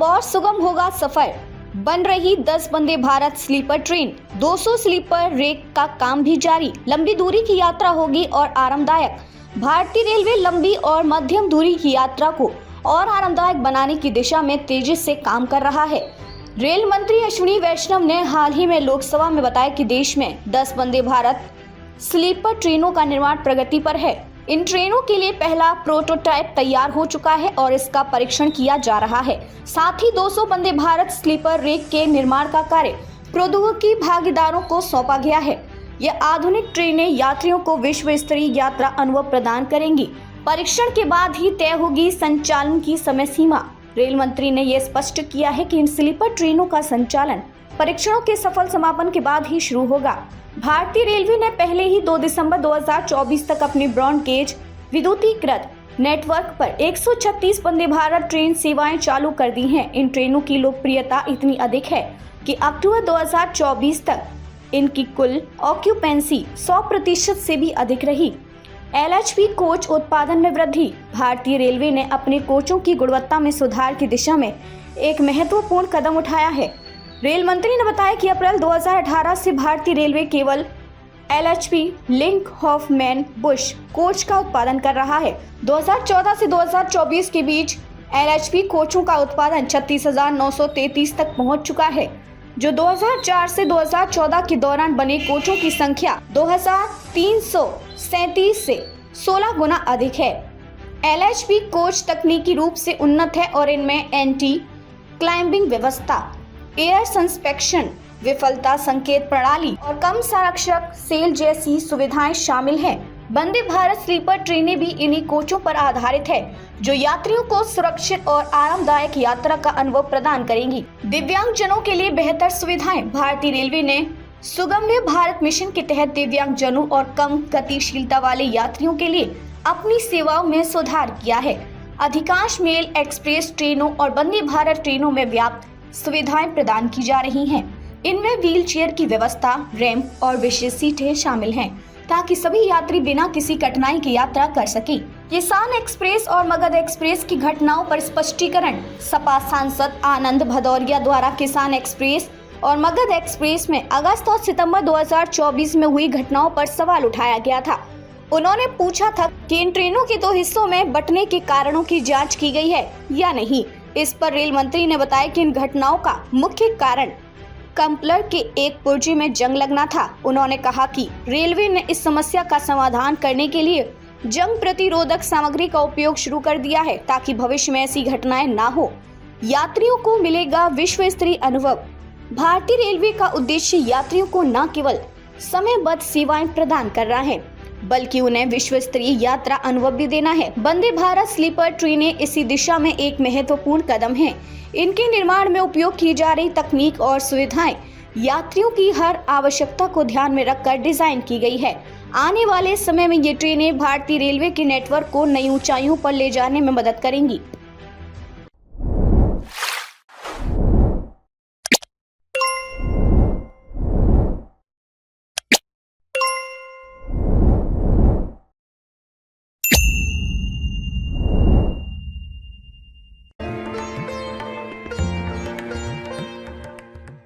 अब और सुगम होगा सफर। बन रही 10 Vande Bharat sleeper train, 200 sleeper rake का काम भी जारी। लंबी दूरी की यात्रा होगी और आरामदायक। भारतीय रेलवे लंबी और मध्यम दूरी की यात्रा को और आरामदायक बनाने की दिशा में तेजी से काम कर रहा है। रेल मंत्री अश्विनी वैष्णव ने हाल ही में लोकसभा में बताया कि देश में 10 वंदे भारत स्लीपर ट्रेनों का निर्माण प्रगति पर है। इन ट्रेनों के लिए पहला प्रोटोटाइप तैयार हो चुका है और इसका परीक्षण किया जा रहा है। साथ ही 200 वंदे भारत स्लीपर रेक के निर्माण का कार्य प्रौद्योगिकी भागीदारों को सौंपा गया है। यह आधुनिक ट्रेनें यात्रियों को विश्व स्तरीय यात्रा अनुभव प्रदान करेंगी। परीक्षण के बाद ही तय होगी संचालन की समय सीमा। रेल मंत्री ने यह स्पष्ट किया है कि इन स्लीपर ट्रेनों का संचालन परीक्षणों के सफल समापन के बाद ही शुरू होगा। भारतीय रेलवे ने पहले ही 2 दिसंबर 2024 तक अपनी ब्रॉड गेज विद्युतीकृत नेटवर्क पर 136 वंदे भारत ट्रेन सेवाएं चालू कर दी हैं। इन ट्रेनों की लोकप्रियता इतनी अधिक है कि अक्टूबर 2024 तक इनकी कुल ऑक्यूपेंसी 100% से भी अधिक रही। LHB कोच उत्पादन में वृद्धि। भारतीय रेलवे ने अपने कोचों की गुणवत्ता में सुधार की दिशा में एक महत्वपूर्ण कदम उठाया है। रेल मंत्री ने बताया कि अप्रैल 2018 से भारतीय रेलवे केवल LHB Linke Hofmann Busch coach का उत्पादन कर रहा है। 2014 से 2024 के बीच LHB कोचों का उत्पादन 36,933 तक पहुंच चुका है, जो 2004 से 2014 के दौरान बने कोचों की संख्या 2,337 से 16 गुना अधिक है। LHB कोच तकनीकी रूप से उन्नत है और इनमें एंटी क्लाइंबिंग व्यवस्था, एयर सस्पेंशन, विफलता संकेत प्रणाली और कम संरक्षक सेल जैसी सुविधाएं शामिल हैं। वंदे भारत स्लीपर ट्रेनें भी इन्हीं कोचों पर आधारित है, जो यात्रियों को सुरक्षित और आरामदायक यात्रा का अनुभव प्रदान करेंगी। दिव्यांग जनों के लिए बेहतर सुविधाएं। भारतीय रेलवे ने सुगम्य भारत मिशन के तहत दिव्यांग जनों और कम गतिशीलता वाले यात्रियों के लिए अपनी सेवाओं में सुधार किया है। अधिकांश मेल एक्सप्रेस ट्रेनों और वंदे भारत ट्रेनों में व्यापक सुविधाएं प्रदान की जा रही हैं। इनमें व्हीलचेयर की व्यवस्था, रैंप और विशेष सीटें शामिल हैं, ताकि सभी यात्री बिना किसी कठिनाई की यात्रा कर सकें। किसान एक्सप्रेस और मगध एक्सप्रेस की घटनाओं पर स्पष्टीकरण। सपा सांसद आनंद भदौरिया द्वारा किसान एक्सप्रेस और मगध एक्सप्रेस में अगस्त और सितंबर 2024 में हुई घटनाओं पर सवाल उठाया गया था। उन्होंने पूछा था कि इन ट्रेनों के 2 हिस्सों में बंटने के कारणों की जांच की गई है या नहीं। इस पर रेल मंत्री ने बताया कि इन घटनाओं का मुख्य कारण कंप्लर के एक पुर्जे में जंग लगना था। उन्होंने कहा कि रेलवे ने इस समस्या का समाधान करने के लिए जंग प्रतिरोधक सामग्री का उपयोग शुरू कर दिया है, ताकि भविष्य में ऐसी घटनाएं ना हो। यात्रियों को मिलेगा विश्व स्तरीय अनुभव। भारतीय रेलवे का उद्देश्य यात्रियों को न केवल समयबद्ध सेवाएं प्रदान करना है, बल्कि उन्हें विश्व स्तरीय यात्रा अनुभव भी देना है। वंदे भारत स्लीपर ट्रेनें इसी दिशा में एक महत्वपूर्ण कदम हैं। इनके निर्माण में उपयोग की जा रही तकनीक और सुविधाएं यात्रियों की हर आवश्यकता को ध्यान में रखकर डिजाइन की गई है। आने वाले समय में ये ट्रेनें भारतीय रेलवे के नेटवर्क को नई ऊंचाइयों पर ले जाने में मदद करेंगी।